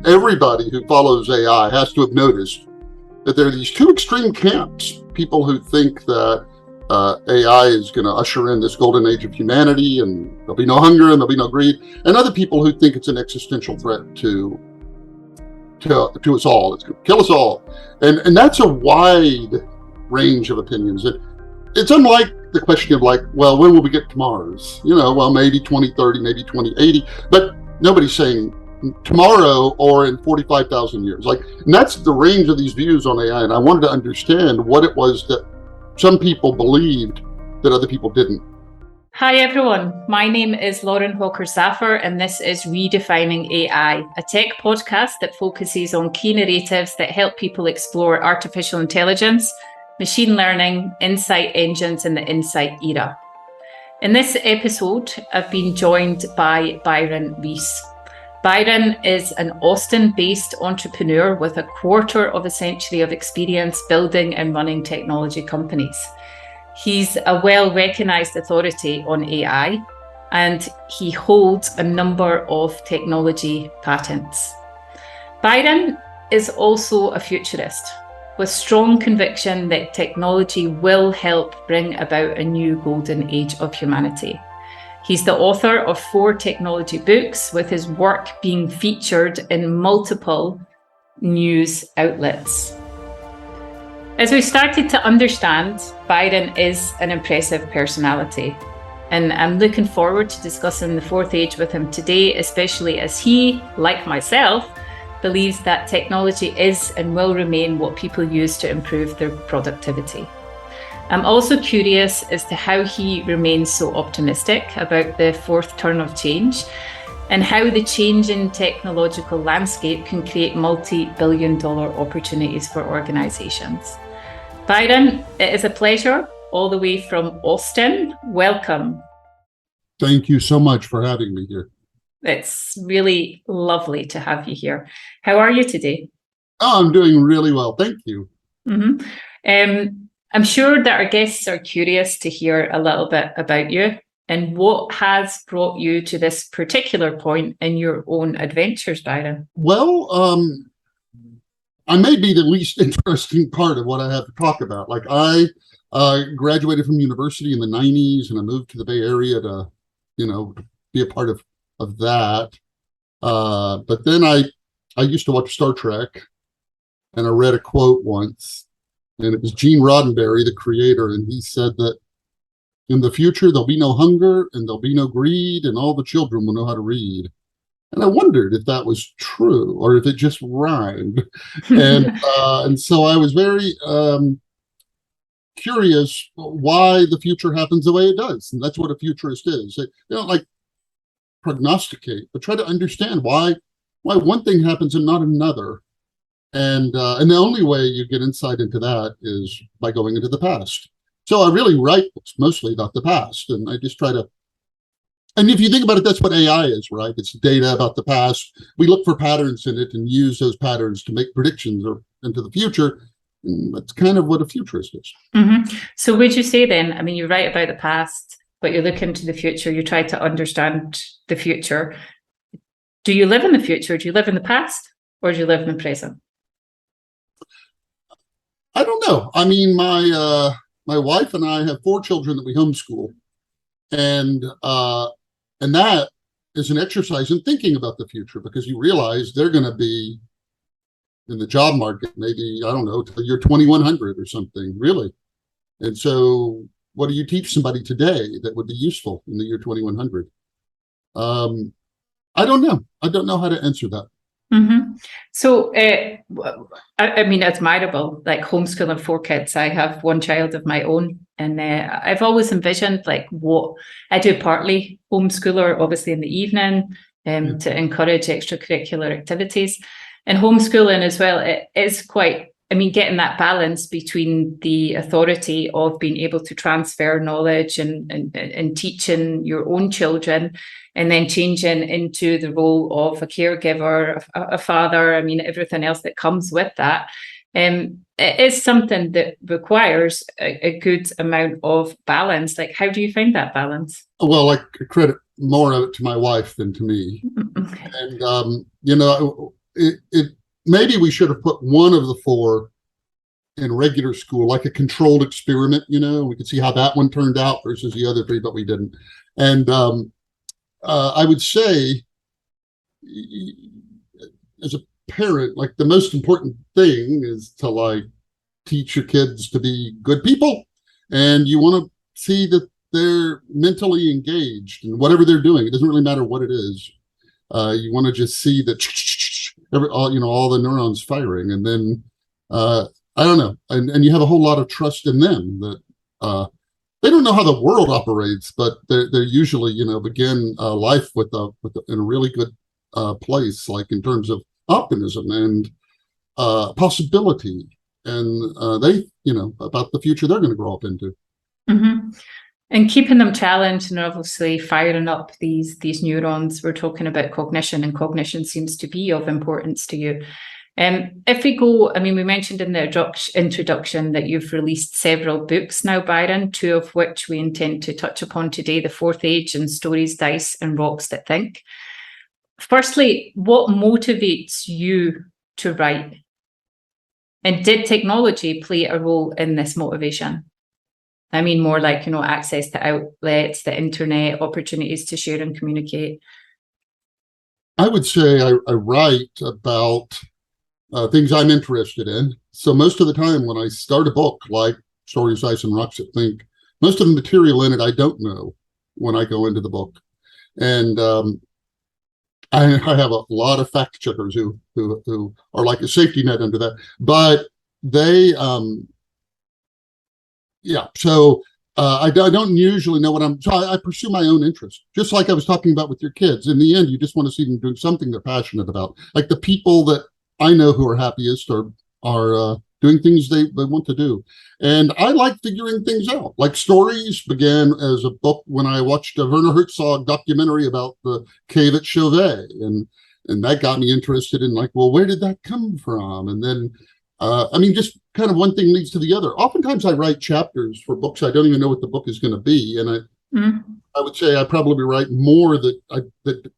everybody who follows AI has to have noticed that there are these two extreme camps. People who think that AI is going to usher in this golden age of humanity and there'll be no hunger and there'll be no greed, and other people who think it's an existential threat to us all. It's going to kill us all. And that's a wide range of opinions. It's unlike the question of like, well, when will we get to Mars? Well, maybe 2030, maybe 2080, but nobody's saying tomorrow or in 45,000 years. And that's the range of these views on AI. And I wanted to understand what it was that some people believed that other people didn't. Hi, everyone. My name is Lauren Hawker-Zaffer, and this is Redefining AI, a tech podcast that focuses on key narratives that help people explore artificial intelligence, machine learning, insight engines, and the insight era. In this episode, I've been joined by Byron Reese. Byron is an Austin-based entrepreneur with a quarter of a century of experience building and running technology companies. He's a well-recognized authority on AI, and he holds a number of technology patents. Byron is also a futurist with strong conviction that technology will help bring about a new golden age of humanity. He's the author of 4 technology books, with his work being featured in multiple news outlets. As we started to understand, Byron is an impressive personality, and I'm looking forward to discussing the fourth age with him today, especially as he, like myself, believes that technology is and will remain what people use to improve their productivity. I'm also curious as to how he remains so optimistic about the fourth turn of change and how the changing technological landscape can create multi-billion-dollar opportunities for organizations. Byron, it is a pleasure all the way from Austin. Welcome. Thank you so much for having me here. It's really lovely to have you here. How are you today? Oh, I'm doing really well. Thank you. Mm-hmm. I'm sure that our guests are curious to hear a little bit about you and what has brought you to this particular point in your own adventures, Byron. Well, I may be the least interesting part of what I have to talk about. I graduated from university in the 90s, and I moved to the Bay Area to, be a part of that. But then I used to watch Star Trek, and I read a quote once. And it was Gene Roddenberry, the creator, and he said that in the future, there'll be no hunger and there'll be no greed, and all the children will know how to read. And I wondered if that was true or if it just rhymed. And so I was very curious why the future happens the way it does. And that's what a futurist is. They don't like prognosticate, but try to understand why one thing happens and not another. And the only way you get insight into that is by going into the past. So I really write books mostly about the past, and I just try to. And if you think about it, that's what AI is, right? It's data about the past. We look for patterns in it and use those patterns to make predictions or into the future. And that's kind of what a futurist is. Mm-hmm. So would you say then, you write about the past, but you look into the future, you try to understand the future. Do you live in the future? Do you live in the past? Or do you live in the present? I don't know. My wife and I have 4 children that we homeschool, and that is an exercise in thinking about the future, because you realize they're going to be in the job market maybe, I don't know, till the year 2100 or something, really. And so what do you teach somebody today that would be useful in the year 2100? I don't know. I don't know how to answer that. Mm-hmm. So, admirable, like homeschooling 4 kids. I have 1 child of my own, and I've always envisioned what I do, partly homeschooler, obviously in the evening, to encourage extracurricular activities, and homeschooling as well. It is quite, getting that balance between the authority of being able to transfer knowledge and teaching your own children, and then changing into the role of a caregiver, a father, everything else that comes with that. It is something that requires a good amount of balance. How do you find that balance? Well, I credit more of it to my wife than to me. Okay. And, it maybe we should have put one of the four in regular school, like a controlled experiment. We could see how that one turned out versus the other three, but we didn't. And I would say, as a parent, like the most important thing is to like teach your kids to be good people, and you want to see that they're mentally engaged in whatever they're doing. It doesn't really matter what it is. You want to just see that all the neurons firing, and then I don't know, and you have a whole lot of trust in them that they don't know how the world operates, but they're usually begin life in a really good place, like in terms of optimism and possibility, and they about the future they're going to grow up into. Mm-hmm. And keeping them challenged and obviously firing up these neurons. We're talking about cognition, and cognition seems to be of importance to you. If we go, we mentioned in the introduction that you've released several books now, Byron, two of which we intend to touch upon today, The Fourth Age and Stories, Dice and Rocks That Think. Firstly, what motivates you to write? And did technology play a role in this motivation? More like, access to outlets, the internet, opportunities to share and communicate. I would say I write about things I'm interested in. So most of the time when I start a book like Stories, Dice, and Rocks That Think, most of the material in it I don't know when I go into the book. And I have a lot of fact checkers who are like a safety net under that. But they, so I don't usually know so I pursue my own interest, just like I was talking about with your kids. In the end, you just want to see them doing something they're passionate about. Like the people that I know who are happiest are doing things they want to do. And I like figuring things out. Like Stories began as a book when I watched a Werner Herzog documentary about the cave at Chauvet. And that got me interested in like, well, where did that come from? And then, just kind of one thing leads to the other. Oftentimes I write chapters for books I don't even know what the book is going to be. And I would say I probably write more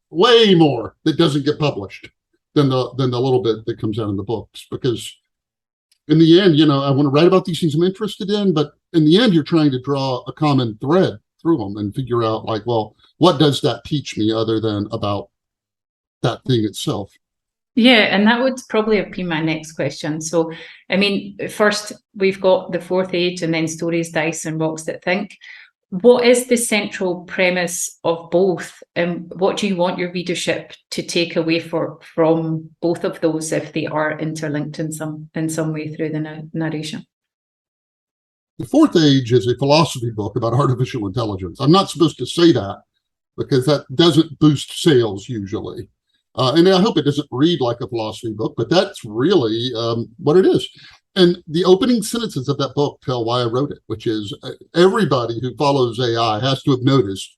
way more that doesn't get published than the little bit that comes out in the books, because in the end, I want to write about these things I'm interested in, but in the end, you're trying to draw a common thread through them and figure out like, well, what does that teach me other than about that thing itself? Yeah, and that would probably have been my next question. So, first we've got The Fourth Age and then Stories, Dice and Rocks That Think. What is the central premise of both, and what do you want your readership to take away from both of those if they are interlinked in some way through the narration? The Fourth Age is a philosophy book about artificial intelligence. I'm not supposed to say that because that doesn't boost sales usually. And I hope it doesn't read like a philosophy book, but that's really what it is. And the opening sentences of that book tell why I wrote it, which is everybody who follows AI has to have noticed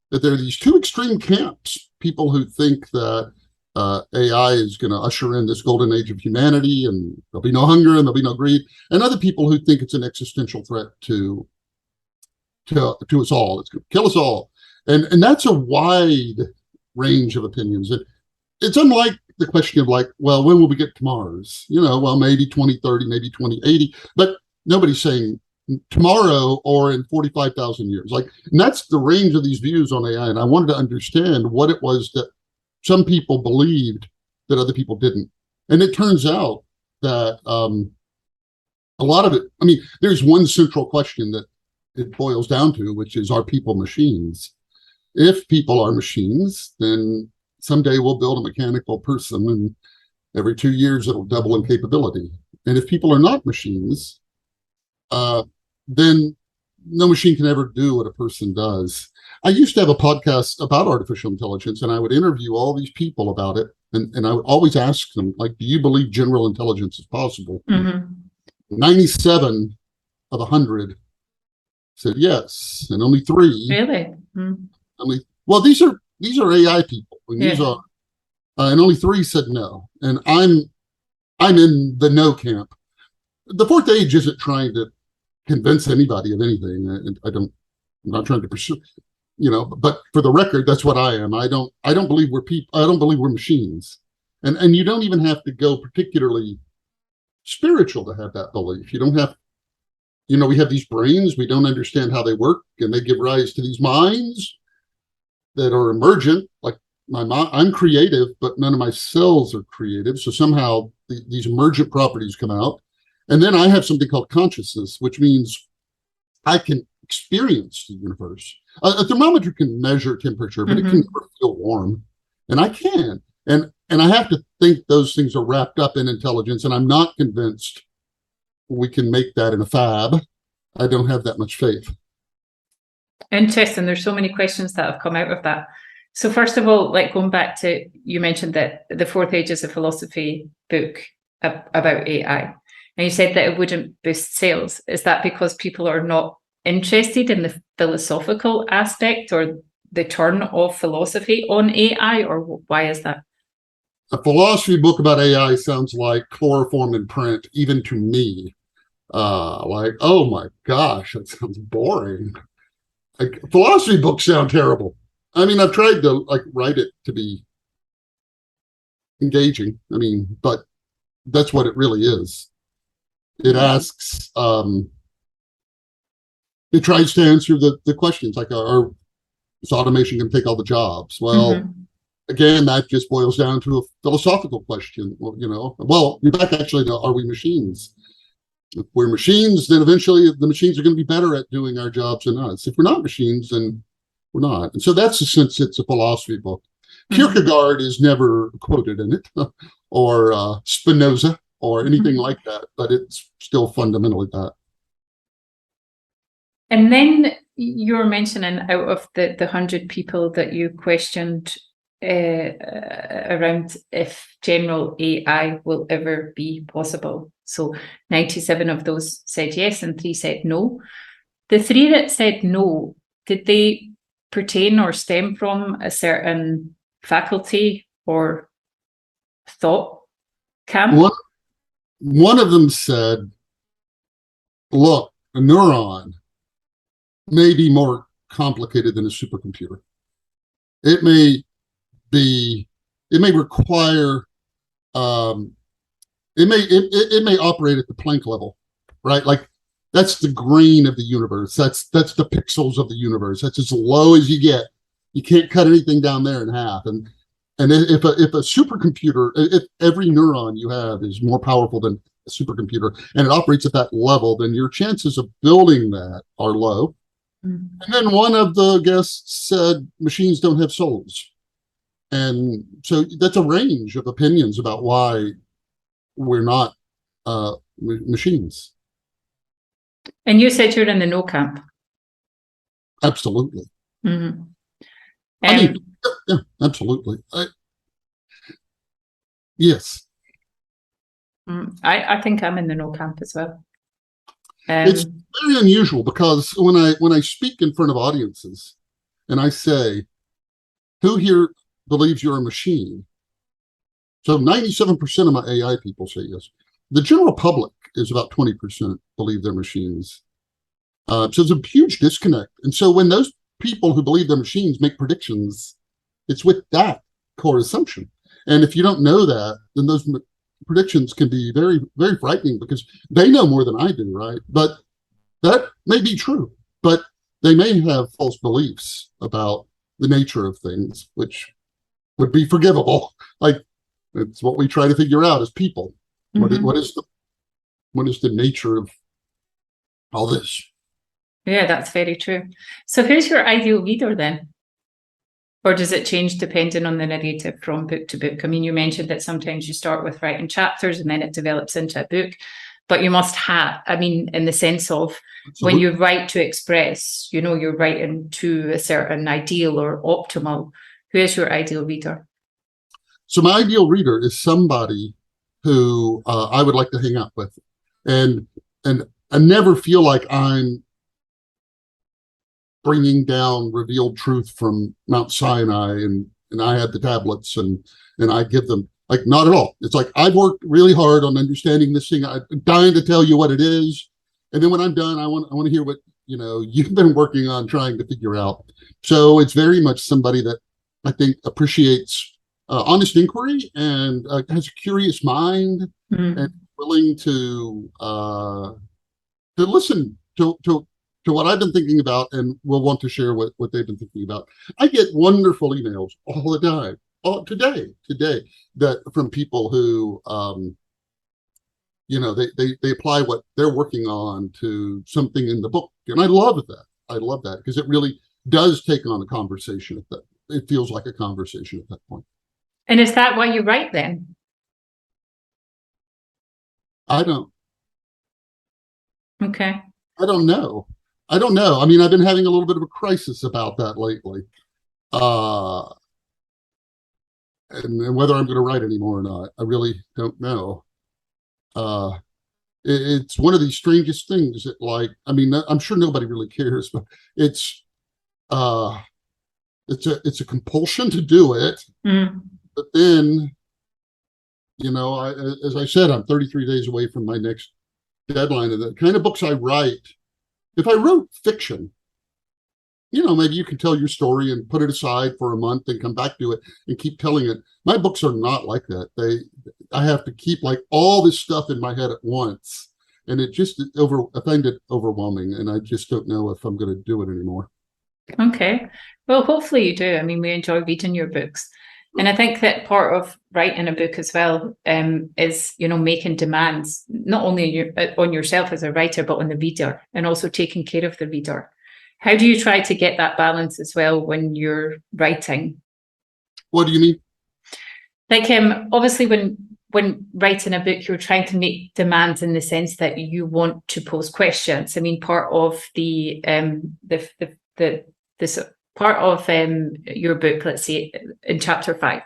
that there are these two extreme camps. People who think that AI is going to usher in this golden age of humanity and there'll be no hunger and there'll be no greed. And other people who think it's an existential threat to us all. It's going to kill us all. And that's a wide range of opinions. It's unlike the question of like, well, when will we get to Mars? Well, maybe 2030, maybe 2080, but nobody's saying tomorrow or in 45,000 years. And that's the range of these views on AI. And I wanted to understand what it was that some people believed that other people didn't. And it turns out that a lot of it, there's one central question that it boils down to, which is, are people machines? If people are machines, then someday we'll build a mechanical person and every 2 years it'll double in capability. And if people are not machines, then no machine can ever do what a person does. I used to have a podcast about artificial intelligence, and I would interview all these people about it. And I would always ask them, like, do you believe general intelligence is possible? Mm-hmm. 97 of 100 said yes, and only 3. Really? Well, these are AI people. And only 3 said no. And I'm in the no camp. The Fourth Age isn't trying to convince anybody of anything. I'm not trying to pursue, but for the record, that's what I am. I don't believe we're people. I don't believe we're machines. And you don't even have to go particularly spiritual to have that belief. You don't have, we have these brains, we don't understand how they work, and they give rise to these minds that are emergent. Like I'm creative, but none of my cells are creative. So somehow these emergent properties come out. And then I have something called consciousness, which means I can experience the universe. A thermometer can measure temperature, but it can never feel warm. And I can. And I have to think those things are wrapped up in intelligence. And I'm not convinced we can make that in a fab. I don't have that much faith. Interesting. There's so many questions that have come out of that. So first of all, like going back to, you mentioned that the Fourth Ages of Philosophy book about AI, and you said that it wouldn't boost sales. Is that because people are not interested in the philosophical aspect or the turn of philosophy on AI, or why is that? A philosophy book about AI sounds like chloroform in print, even to me. Like, oh my gosh, that sounds boring. Like, philosophy books sound terrible. I mean, I've tried to write it to be engaging. I mean, but that's what it really is. It asks, it tries to answer the questions like, is automation going to take all the jobs? Well, again, that just boils down to a philosophical question. Well, you're back actually to, are we machines? If we're machines, then eventually the machines are going to be better at doing our jobs than us. If we're not machines, then we're not. And so that's the sense it's a philosophy book. Kierkegaard is never quoted in it, or Spinoza, or anything like that, but it's still fundamentally that. And then you were mentioning out of the 100 people that you questioned around if general AI will ever be possible. So 97 of those said yes and 3 said no. The 3 that said no, did they pertain or stem from a certain faculty or thought camp? One of them said, look, a neuron may be more complicated than a supercomputer. It may require, it may operate at the Planck level, right? Like, that's the grain of the universe. That's the pixels of the universe. That's as low as you get. You can't cut anything down there in half. And if a supercomputer, if every neuron you have is more powerful than a supercomputer and it operates at that level, then your chances of building that are low. And then one of the guests said machines don't have souls. And so that's a range of opinions about why we're not machines. And you said you're in the no camp. Absolutely. I mean, yeah, absolutely. Yes. I think I'm in the no camp as well. It's very unusual because when I speak in front of audiences and I say, who here believes you're a machine? So 97% of my AI people say yes. The general public is about 20% believe they're machines. So there's a huge disconnect. And so when those people who believe they're machines make predictions, it's with that core assumption. And if you don't know that, then those predictions can be very, very frightening because they know more than I do, right? But that may be true, but they may have false beliefs about the nature of things, which would be forgivable. Like, it's what we try to figure out as people. What is the nature of all this? Yeah, that's very true. So who's your ideal reader then? Or does it change depending on the narrative from book to book? I mean, you mentioned that sometimes you start with writing chapters and then it develops into a book, but you must have, I mean, in the sense of when you write to express, you're writing to a certain ideal or optimal. Who is your ideal reader? So my ideal reader is somebody who I would like to hang out with. And I never feel like I'm bringing down revealed truth from Mount Sinai and I had the tablets and I give them, like, not at all. It's like, I've worked really hard on understanding this thing. I'm dying to tell you what it is. And then when I'm done, I want to hear what, you've been working on trying to figure out. So it's very much somebody that I think appreciates honest inquiry and has a curious mind and willing to listen to what I've been thinking about and will want to share what they've been thinking about. I get wonderful emails all the time, today, that from people who, they apply what they're working on to something in the book. And I love that. I love that because it really does take on a conversation at that. It feels like a conversation at that point. And is that why you write then? I don't. Okay. I don't know. I mean, I've been having a little bit of a crisis about that lately. And whether I'm going to write anymore or not, I really don't know. It's one of these strangest things that, like, I mean, I'm sure nobody really cares, but it's a compulsion to do it. But then, as I said, I'm 33 days away from my next deadline, and the kind of books I write, if I wrote fiction, maybe you can tell your story and put it aside for a month and come back to it and keep telling it. My books are not like that. I have to keep like all this stuff in my head at once, and I find it overwhelming, and I just don't know if I'm going to do it anymore. Okay. Well, hopefully you do. I mean, we enjoy reading your books. And I think that part of writing a book as well is, making demands, not only on yourself as a writer, but on the reader, and also taking care of the reader. How do you try to get that balance as well when you're writing? What do you mean? Like, obviously, when writing a book, you're trying to make demands in the sense that you want to pose questions. I mean, part of this part of your book, let's say in chapter 5.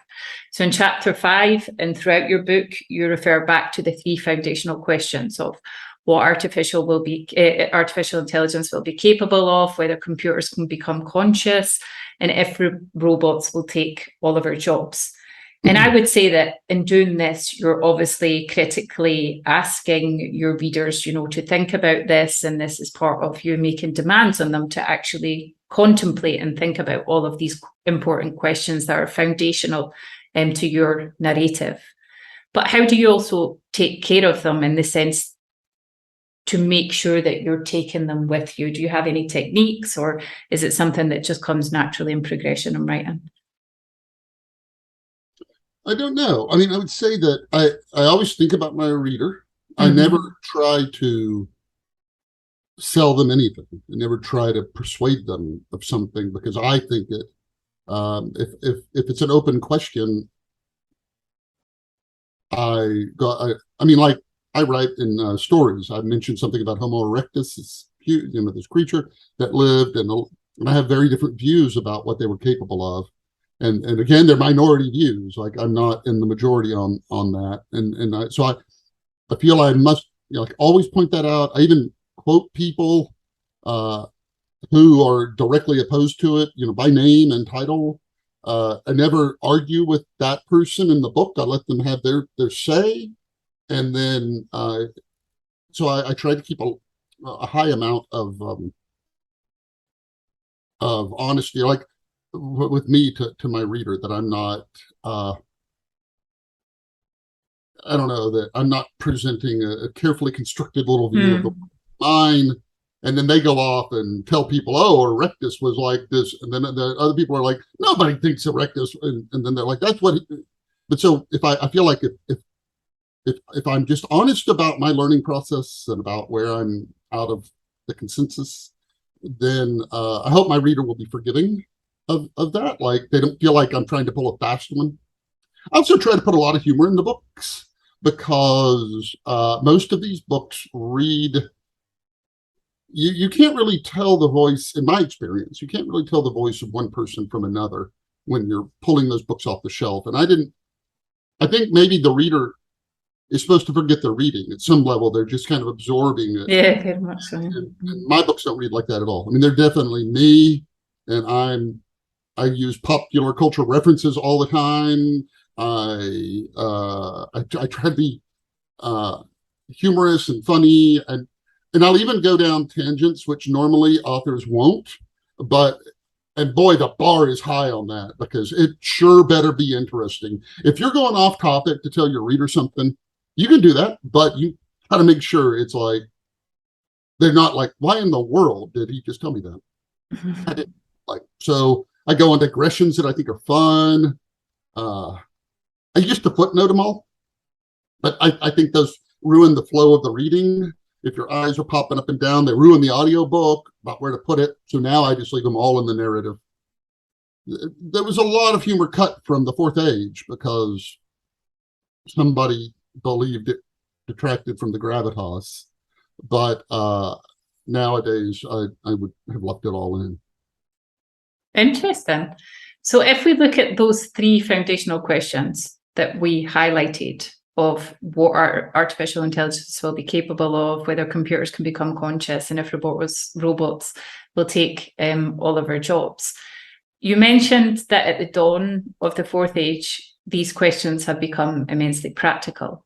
So in chapter 5 and throughout your book, you refer back to the 3 foundational questions of what artificial intelligence will be capable of, whether computers can become conscious, and if robots will take all of our jobs. And I would say that in doing this, you're obviously critically asking your readers, to think about this, and this is part of you making demands on them to actually contemplate and think about all of these important questions that are foundational to your narrative. But how do you also take care of them in the sense to make sure that you're taking them with you? Do you have any techniques, or is it something that just comes naturally in progression in writing? I don't know. I mean, I would say that I always think about my reader. I never try to sell them anything. I never try to persuade them of something, because I think that if it's an open question, I write in stories. I mentioned something about Homo erectus, this creature that lived, and I have very different views about what they were capable of. And again, they're minority views. Like, I'm not in the majority on that. So I feel I must always point that out. I even quote people who are directly opposed to it, by name and title. I never argue with that person in the book. I let them have their say. And then, so I try to keep a high amount of honesty, like with me to my reader, that I'm not, I don't know, that I'm not presenting a carefully constructed little view of the mine. And then they go off and tell people, oh, Erectus was like this. And then the other people are like, nobody thinks Erectus. And then they're like, that's what. But so if I feel like if I'm just honest about my learning process and about where I'm out of the consensus, then I hope my reader will be forgiving of that. Like, they don't feel like I'm trying to pull a fast one. I also try to put a lot of humor in the books, because most of these books read, you can't really tell the voice, in my experience, you can't really tell the voice of one person from another when you're pulling those books off the shelf. And I think maybe the reader is supposed to forget they're reading. At some level, they're just kind of absorbing it. Yeah, very much so. And my books don't read like that at all. I mean, they're definitely me, and I use popular cultural references all the time. I try to be humorous and funny, and I'll even go down tangents, which normally authors won't. But And boy, the bar is high on that, because it sure better be interesting. If you're going off topic to tell your reader something, you can do that, but you got to make sure it's like, they're not like, why in the world did he just tell me that? I didn't like, so I go on digressions that I think are fun. I used to footnote them all, but I think those ruin the flow of the reading. If your eyes are popping up and down, they ruin the audiobook about where to put it. So now I just leave them all in the narrative. There was a lot of humor cut from the Fourth Age because somebody believed it detracted from the gravitas. But nowadays, I would have left it all in. Interesting. So if we look at those three foundational questions that we highlighted of what our artificial intelligence will be capable of, whether computers can become conscious, and if robots will take all of our jobs. You mentioned that at the dawn of the Fourth Age, these questions have become immensely practical.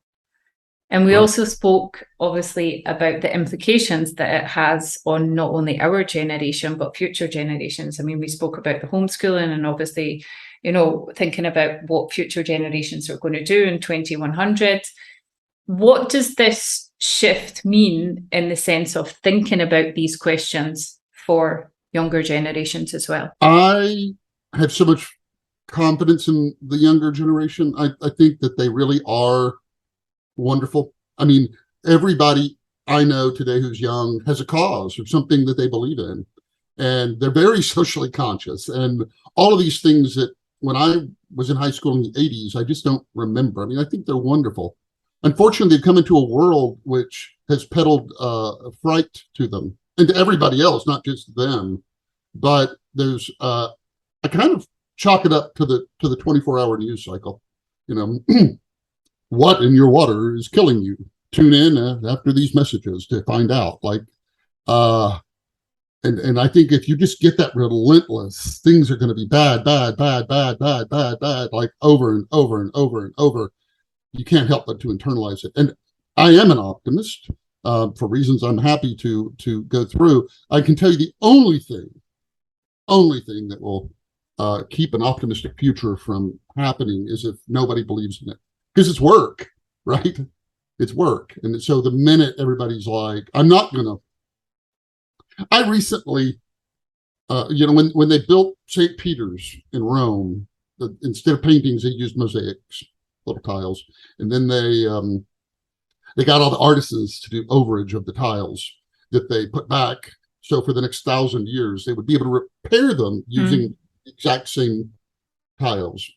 And we also spoke, obviously, about the implications that it has on not only our generation, but future generations. I mean, we spoke about the homeschooling and obviously, thinking about what future generations are going to do in 2100. What does this shift mean in the sense of thinking about these questions for younger generations as well? I have so much confidence in the younger generation. I think that they really are wonderful. I mean, everybody I know today who's young has a cause or something that they believe in, and they're very socially conscious. And all of these things that when I was in high school in the 80s, I just don't remember. I mean, I think they're wonderful. Unfortunately, they've come into a world which has peddled fright to them and to everybody else, not just them. But there's, I kind of chalk it up to the 24-hour news cycle. What in your water is killing you? Tune in after these messages to find out. And I think if you just get that relentless, things are going to be bad, like over and over and over and over. You can't help but to internalize it. And I am an optimist for reasons I'm happy to go through. I can tell you the only thing that will keep an optimistic future from happening is if nobody believes in it. Because it's work, right? It's work. And so the minute everybody's like, I'm not going to. I recently, when they built St. Peter's in Rome, instead of paintings, they used mosaics, little tiles. And then they got all the artisans to do overage of the tiles that they put back. So for the next 1,000 years, they would be able to repair them using the exact same tiles.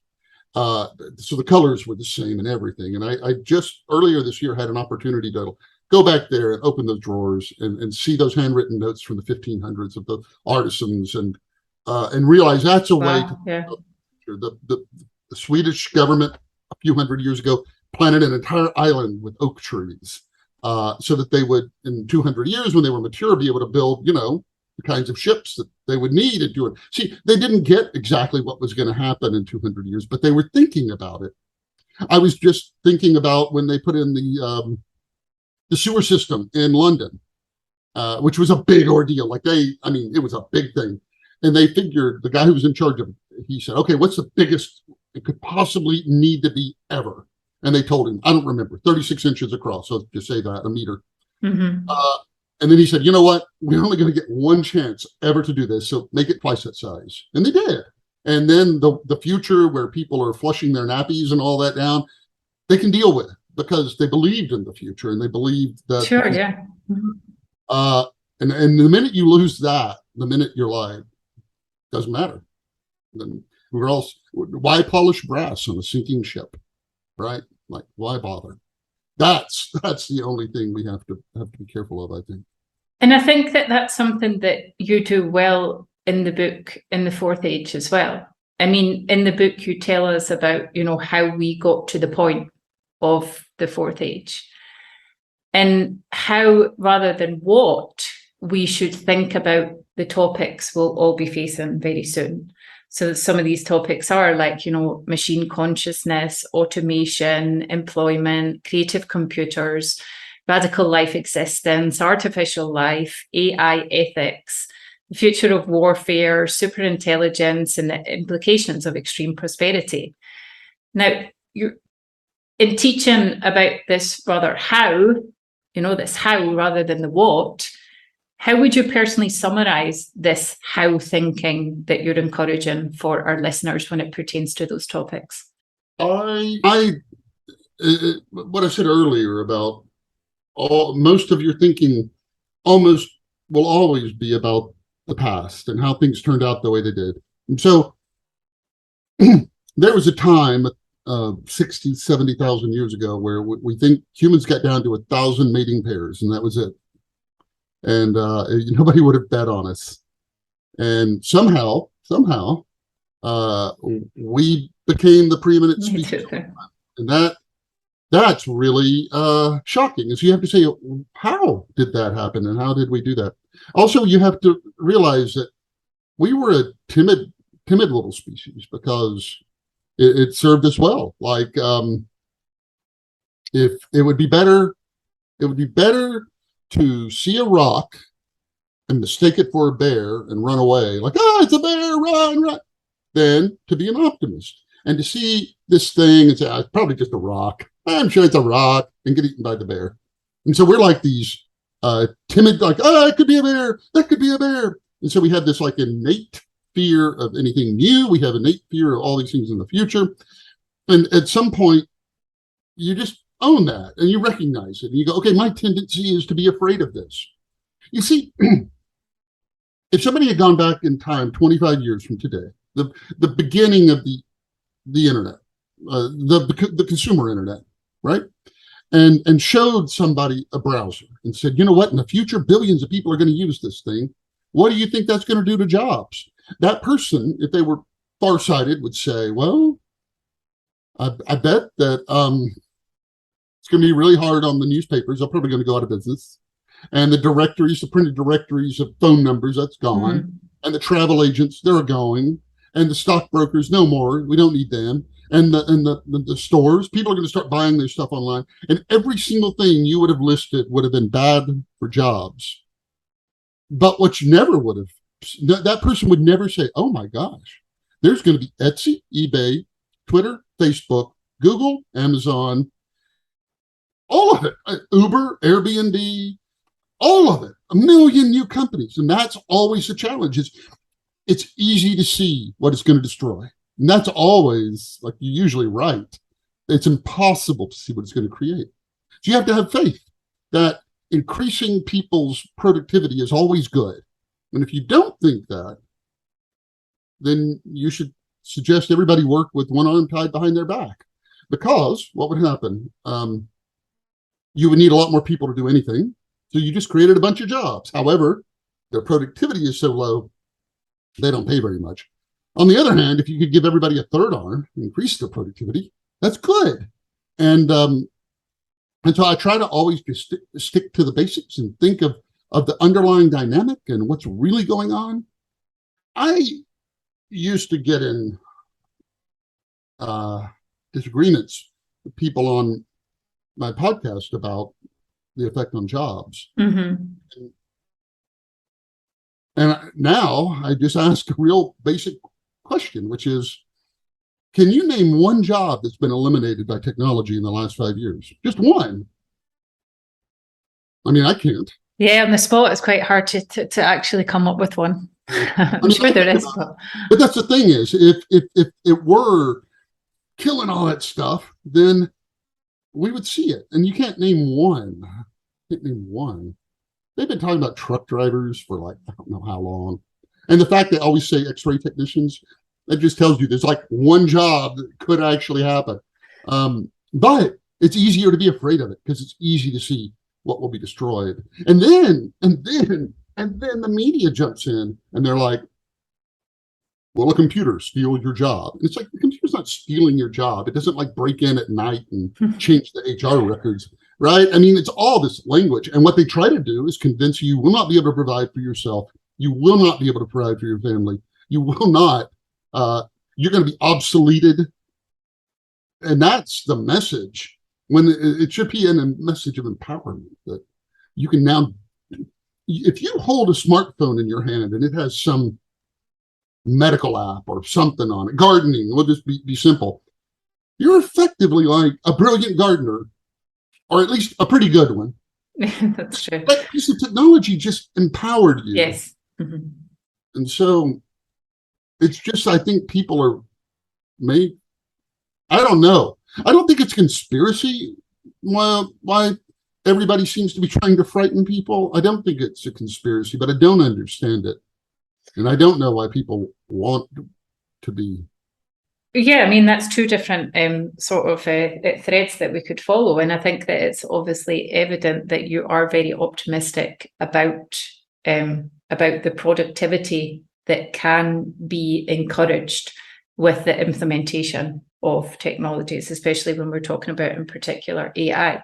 So the colors were the same and everything. And I just earlier this year had an opportunity to go back there and open those drawers and see those handwritten notes from the 1500s of the artisans and realize that's a way to the Swedish government a few hundred years ago planted an entire island with oak trees so that they would, in 200 years, when they were mature, be able to build, the kinds of ships that they would need to do it. See, they didn't get exactly what was going to happen in 200 years, but they were thinking about it. I was just thinking about when they put in the sewer system in London, which was a big ordeal. It was a big thing. And they figured, the guy who was in charge of it, he said, okay, what's the biggest it could possibly need to be ever? And they told him, I don't remember, 36 inches across. So just say that, a meter. Mm-hmm. And then he said, you know what? We're only going to get one chance ever to do this. So make it twice that size. And they did. And then the future where people are flushing their nappies and all that down, they can deal with it because they believed in the future and they believed that. Sure, yeah. Mm-hmm. And the minute you lose that, the minute you're like, doesn't matter. Then we're all, why polish brass on a sinking ship, right? Like, why bother? That's the only thing we have to be careful of, I think. And I think that that's something that you do well in the book, in the Fourth Age as well. I mean, in the book, you tell us about, how we got to the point of the Fourth Age and how, rather than what, we should think about the topics we'll all be facing very soon. So some of these topics are like, machine consciousness, automation, employment, creative computers, radical life existence, artificial life, AI ethics, the future of warfare, superintelligence, and the implications of extreme prosperity. Now, you're in teaching about this rather how, this how rather than the what, how would you personally summarize this how thinking that you're encouraging for our listeners when it pertains to those topics? What I said earlier about most of your thinking almost will always be about the past and how things turned out the way they did. And so there was a time 60, 70,000 years ago where we think humans got down to 1,000 mating pairs and that was it. And nobody would have bet on us. And somehow, we became the preeminent species. And that's really shocking. Is you have to say, how did that happen, and how did we do that? Also, you have to realize that we were a timid little species because it served us well. Like, if it would be better to see a rock and mistake it for a bear and run away, like, it's a bear, run, than to be an optimist and to see this thing and say, it's probably just a rock. I'm sure it's a rock, and get eaten by the bear. And so we're like these timid, like, it could be a bear, that could be a bear. And so we have this like innate fear of anything new. We have innate fear of all these things in the future. And at some point, you just own that and you recognize it. And you go, okay, my tendency is to be afraid of this. You see, if somebody had gone back in time 25 years from today, the beginning of the internet, the consumer internet, right? And showed somebody a browser and said, you know what, in the future, billions of people are going to use this thing. What do you think that's going to do to jobs? That person, if they were farsighted, would say, well, I bet that it's going to be really hard on the newspapers. They're probably going to go out of business. And the directories, the printed directories of phone numbers, that's gone. Mm-hmm. And the travel agents, they're going. And the stockbrokers, no more. We don't need them. And the stores, people are going to start buying their stuff online. And every single thing you would have listed would have been bad for jobs. But what you never would have, that person would never say, oh my gosh, there's going to be Etsy, eBay, Twitter, Facebook, Google, Amazon, all of it, Uber, Airbnb, all of it, a million new companies. And that's always the challenge. It's easy to see what it's going to destroy. And that's always, like, you're usually right. It's impossible to see what it's going to create. So you have to have faith that increasing people's productivity is always good. And if you don't think that, then you should suggest everybody work with one arm tied behind their back. Because what would happen? You would need a lot more people to do anything. So you just created a bunch of jobs. However, their productivity is so low, they don't pay very much. On the other hand, if you could give everybody a third arm, increase their productivity, that's good. And so I try to always just stick to the basics and think of the underlying dynamic and what's really going on. I used to get in disagreements with people on my podcast about the effect on jobs. Mm-hmm. And now I just ask a real basic question, which is, can you name one job that's been eliminated by technology in the last 5 years? Just one. I mean, I can't. Yeah, on the spot, it's quite hard to actually come up with one. I'm sure there is. But that's the thing is, if it were killing all that stuff, then we would see it. And you can't name one. They've been talking about truck drivers for like, I don't know how long. And the fact they always say X-ray technicians, that just tells you there's like one job that could actually happen. But it's easier to be afraid of it because it's easy to see what will be destroyed. And then the media jumps in and they're like, will a computer steal your job? And it's like, the computer's not stealing your job. It doesn't like break in at night and change the HR records, right? I mean, it's all this language. And what they try to do is convince you will not be able to provide for yourself. You will not be able to provide for your family. You will not. You're going to be obsoleted. And that's the message. When it should be a message of empowerment that you can now if you hold a smartphone in your hand and it has some medical app or something on it, gardening, we'll just be simple. You're effectively like a brilliant gardener, or at least a pretty good one. That's true. But because the technology just empowered you. Yes. Mm-hmm. And so it's just, I think people are made, I don't know. I don't think it's conspiracy why everybody seems to be trying to frighten people. I don't think it's a conspiracy, but I don't understand it. And I don't know why people want to be. Yeah, I mean, that's two different sort of threads that we could follow. And I think that it's obviously evident that you are very optimistic about the productivity that can be encouraged with the implementation of technologies, especially when we're talking about, in particular, AI.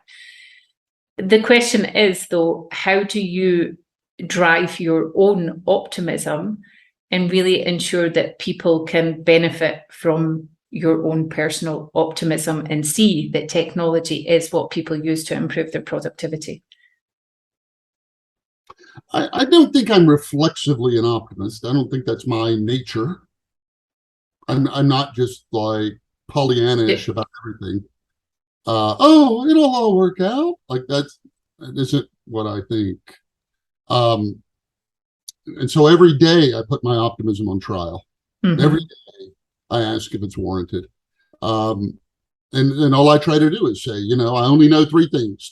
The question is, though, how do you drive your own optimism and really ensure that people can benefit from your own personal optimism and see that technology is what people use to improve their productivity? I don't think I'm reflexively an optimist. I don't think that's my nature. I'm not just like Pollyannish about everything. It'll all work out. Like that isn't what I think. And so every day I put my optimism on trial. Mm-hmm. Every day I ask if it's warranted. And all I try to do is say, I only know three things.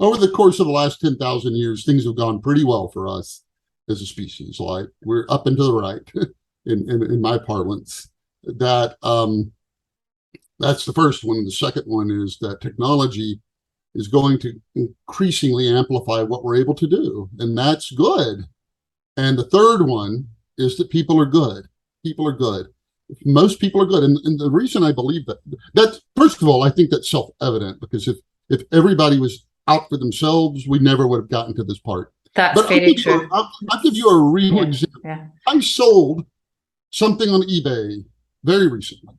Over the course of the last 10,000 years, things have gone pretty well for us as a species. Like we're up and to the right in my parlance. That's the first one. The second one is that technology is going to increasingly amplify what we're able to do. And that's good. And the third one is that people are good. People are good. Most people are good. And the reason I believe that's, first of all, I think that's self-evident, because if everybody was out for themselves, we never would have gotten to this part. That's very true. I'll give you a real example. Yeah. I sold something on eBay very recently,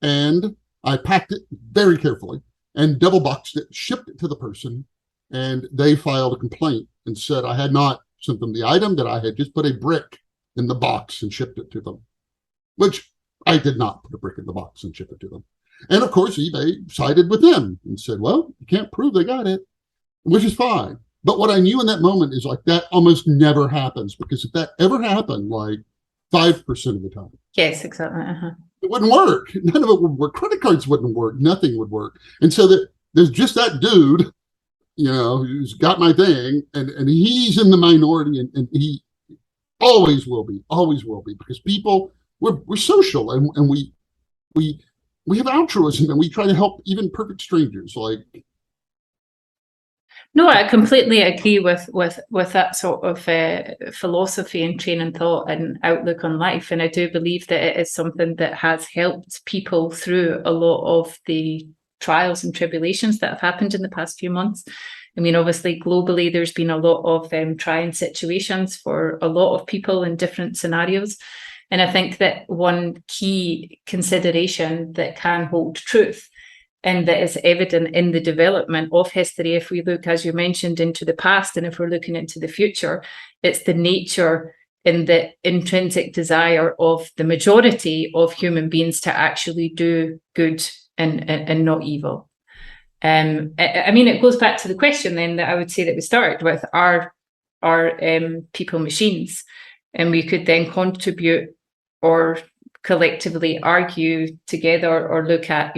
and I packed it very carefully and double boxed it, shipped it to the person, and they filed a complaint and said I had not sent them the item, that I had just put a brick in the box and shipped it to them, which I did not put a brick in the box and ship it to them. And of course, eBay sided with them and said, well, you can't prove they got it, which is fine. But what I knew in that moment is like that almost never happens, because if that ever happened, like 5% of the time. Yes, exactly. It wouldn't work. None of it would work. Credit cards wouldn't work. Nothing would work. And so there's just that dude, who's got my thing, and he's in the minority, and he always will be, because people, we're social, and we have altruism, and we try to help even perfect strangers. Like, no, I completely agree with that sort of philosophy and train of thought and outlook on life. And I do believe that it is something that has helped people through a lot of the trials and tribulations that have happened in the past few months. I mean, obviously, globally, there's been a lot of trying situations for a lot of people in different scenarios. And I think that one key consideration that can hold truth, and that is evident in the development of history, if we look, as you mentioned, into the past, and if we're looking into the future, it's the nature and the intrinsic desire of the majority of human beings to actually do good and not evil. I mean, it goes back to the question then that I would say that we started with, are people machines? And we could then contribute or collectively argue together, or look at,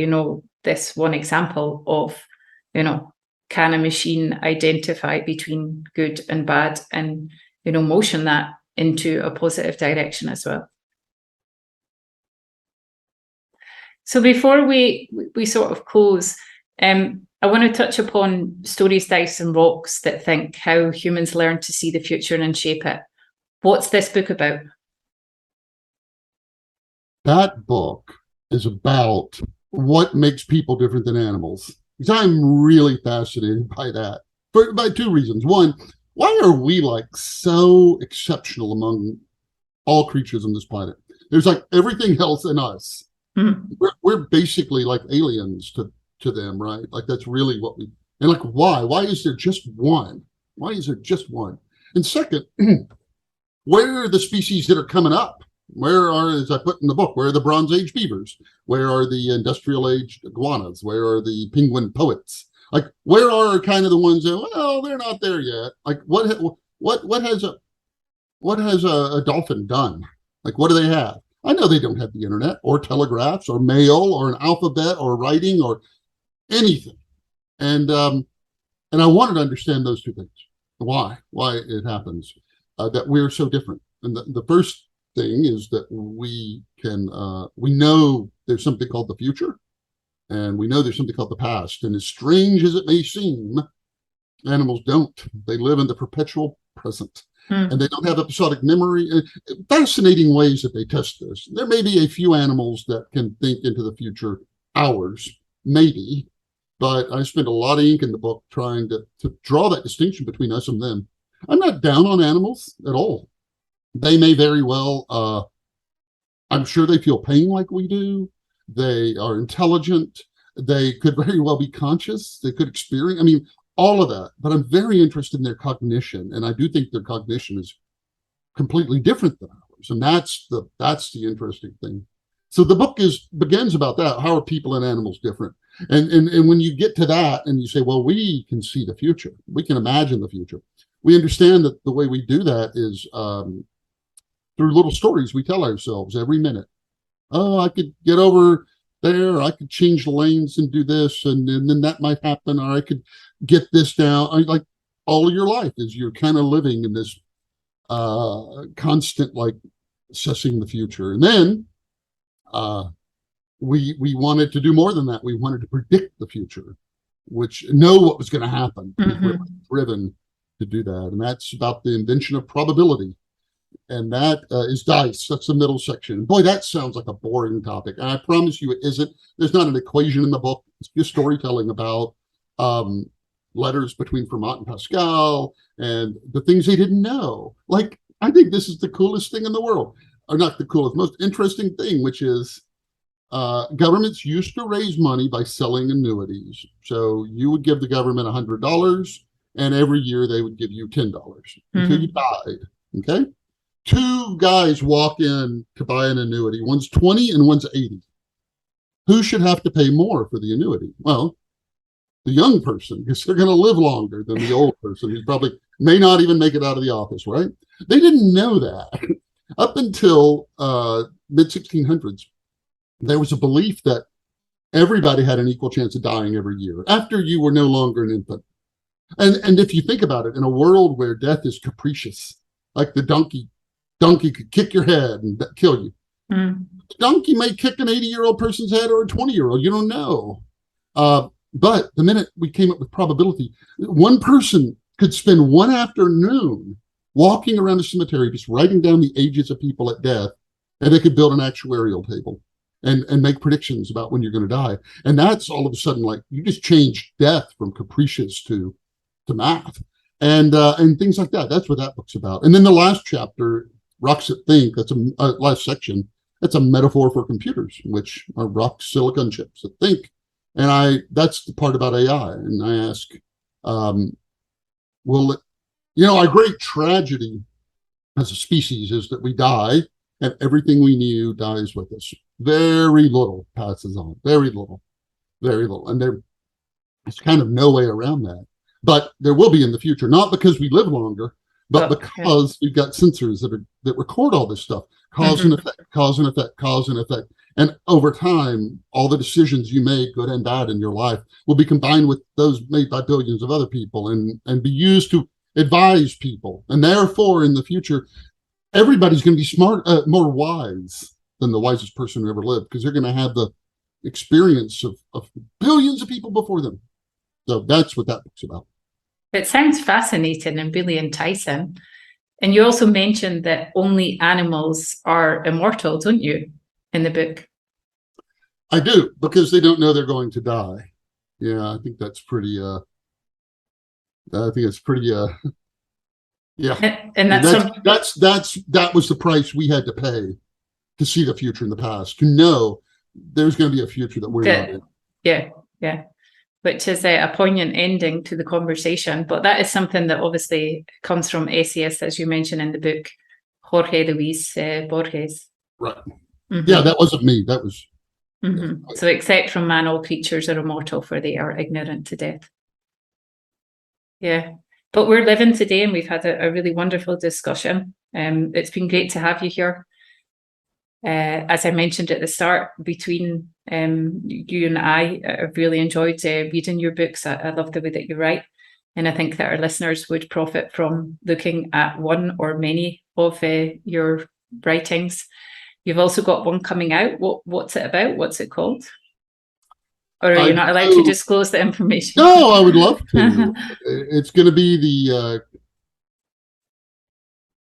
this one example of, can a machine identify between good and bad, and, motion that into a positive direction as well. So before we sort of close, I want to touch upon Stories, Dice and Rocks That Think: How Humans Learn to See the Future and Shape It. What's this book about? That book is about what makes people different than animals. Because I'm really fascinated by that. By two reasons. One, why are we like so exceptional among all creatures on this planet? There's like everything else in us. Mm-hmm. We're basically like aliens to them, right? Like that's really what and like why? Why is there just one? Why is there just one? And second, where are the species that are coming up? Where are, as I put in the book, where are the Bronze Age beavers? Where are the industrial age iguanas? Where are the penguin poets? Like, where are kind of the ones that, well, they're not there yet. Like, what has a dolphin done? Like, what do they have? I know they don't have the internet or telegraphs or mail or an alphabet or writing or anything. And I wanted to understand those two things. Why it happens, that we're so different. And the first thing is that we know there's something called the future, and we know there's something called the past. And as strange as it may seem, animals don't. They live in the perpetual present. And they don't have episodic memory. Fascinating ways that they test this. There may be a few animals that can think into the future hours, maybe, but I spent a lot of ink in the book trying to draw that distinction between us and them. I'm not down on animals at all. They may very well, I'm sure they feel pain like we do. They are intelligent. They could very well be conscious. They could experience, I mean, all of that. But I'm very interested in their cognition. And I do think their cognition is completely different than ours. And that's the interesting thing. So the book begins about that. How are people and animals different? And when you get to that and you say, well, we can see the future. We can imagine the future. We understand that the way we do that is through little stories we tell ourselves every minute. Oh, I could get over there. I could change the lanes and do this. And then that might happen. Or I could get this down. Like all of your life is you're kind of living in this constant, like assessing the future. And then we wanted to do more than that. We wanted to predict the future, which know what was going to happen. We're driven to do that. And that's about the invention of probability. And that is dice. That's the middle section. Boy, that sounds like a boring topic. And I promise you it isn't. There's not an equation in the book. It's just storytelling about letters between Fermat and Pascal and the things they didn't know. Like, I think this is the coolest thing in the world. Or not the coolest, most interesting thing, which is governments used to raise money by selling annuities. So you would give the government $100, and every year they would give you $10 until you died. Okay? Two guys walk in to buy an annuity. One's 20 and one's 80. Who should have to pay more for the annuity? Well, the young person, because they're going to live longer than the old person who probably may not even make it out of the office, right? They didn't know that. Up until mid-1600s, there was a belief that everybody had an equal chance of dying every year after you were no longer an infant. And if you think about it, in a world where death is capricious, like the donkey could kick your head and kill you. The donkey may kick an 80-year-old person's head or a 20-year-old. You don't know. But the minute we came up with probability, one person could spend one afternoon walking around the cemetery, just writing down the ages of people at death, and they could build an actuarial table and make predictions about when you're going to die. And that's all of a sudden, like, you just change death from capricious to math and things like that. That's what that book's about. And then the last chapter, Rocks That Think, that's a last section. That's a metaphor for computers, which are rock silicon chips that think. And that's the part about AI. And I ask, our great tragedy as a species is that we die and everything we knew dies with us. Very little passes on, very little. And there's kind of no way around that. But there will be in the future, not because we live longer, but because we've got sensors that record all this stuff, cause and effect, cause and effect, cause and effect. And over time, all the decisions you make, good and bad, in your life will be combined with those made by billions of other people and be used to advise people. And therefore, in the future, everybody's going to be more wise than the wisest person who ever lived, because they're going to have the experience of billions of people before them. So that's what that book's about. It sounds fascinating and really enticing. And you also mentioned that only animals are immortal, don't you, in the book? I do, because they don't know they're going to die. Yeah, I think that's pretty, yeah. And that was the price we had to pay to see the future in the past, to know there's going to be a future that we're not in. Yeah. which is a poignant ending to the conversation. But that is something that obviously comes from essayist, as you mentioned in the book, Jorge Luis Borges. Right. Mm-hmm. Yeah, that wasn't me. That was. Mm-hmm. So, except from man, all creatures are immortal, for they are ignorant to death. Yeah. But we're living today, and we've had a really wonderful discussion. It's been great to have you here. As I mentioned at the start, between you and I've really enjoyed reading your books. I love the way that you write. And I think that our listeners would profit from looking at one or many of your writings. You've also got one coming out. What's it about? What's it called? Or are you not allowed to disclose the information? No, I would love to. It's going to be the...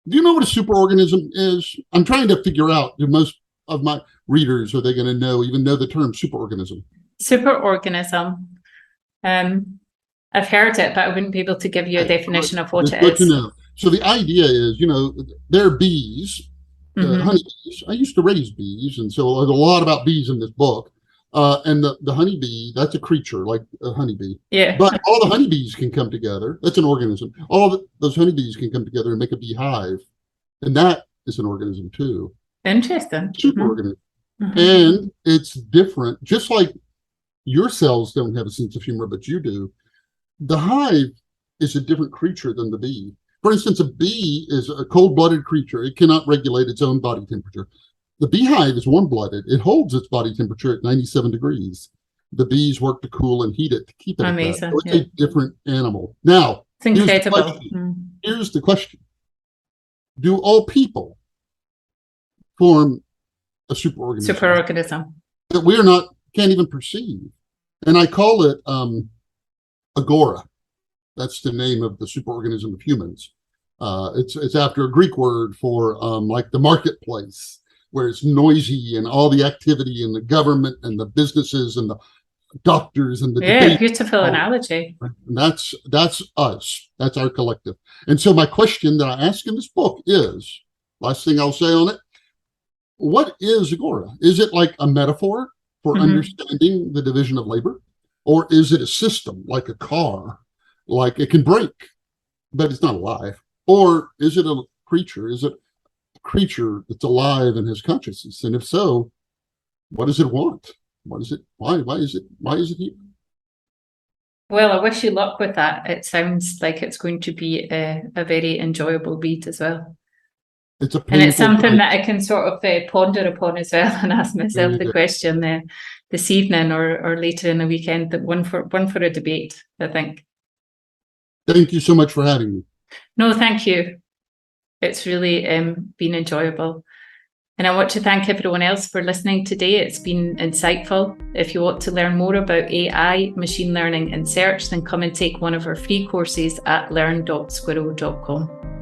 do you know what a superorganism is? I'm trying to figure out, do most of my readers, are they going to even know the term superorganism? Superorganism. I've heard it, but I wouldn't be able to give you a definition of what it is. Good to know. So the idea is, there are bees, honeybees. I used to raise bees, and so there's a lot about bees in this book. And the honeybee, that's a creature like a honeybee. Yeah. But all the honeybees can come together. That's an organism. Those honeybees can come together and make a beehive. And that is an organism too. Interesting. Superorganism. Mm-hmm. And it's different. Just like your cells don't have a sense of humor, but you do. The hive is a different creature than the bee. For instance, a bee is a cold-blooded creature. It cannot regulate its own body temperature. The beehive is warm-blooded. It holds its body temperature at 97 degrees. The bees work to cool and heat it to keep it amazing. So it's a different animal. Now, it's incredible. Here's the question. Do all people form a superorganism? Superorganism. That we can't even perceive. And I call it agora. That's the name of the superorganism of humans. It's after a Greek word for like the marketplace, where it's noisy and all the activity and the government and the businesses and the doctors and the debate. Beautiful analogy. And that's us. That's our collective. And so my question that I ask in this book is, last thing I'll say on it, what is agora? Is it like a metaphor for understanding the division of labor? Or is it a system like a car? Like it can break, but it's not alive. Or is it a creature? Is it creature that's alive and has consciousness? And if so, what does it want? What is it? Why is it here? Well, I wish you luck with that. It sounds like it's going to be a very enjoyable read as well. It's something that I can sort of ponder upon as well and ask myself the question this evening or later in the weekend. That one for a debate, I think. Thank you so much for having me. No, thank you. It's really been enjoyable. And I want to thank everyone else for listening today. It's been insightful. If you want to learn more about AI, machine learning and search, then come and take one of our free courses at learn.squirrel.com.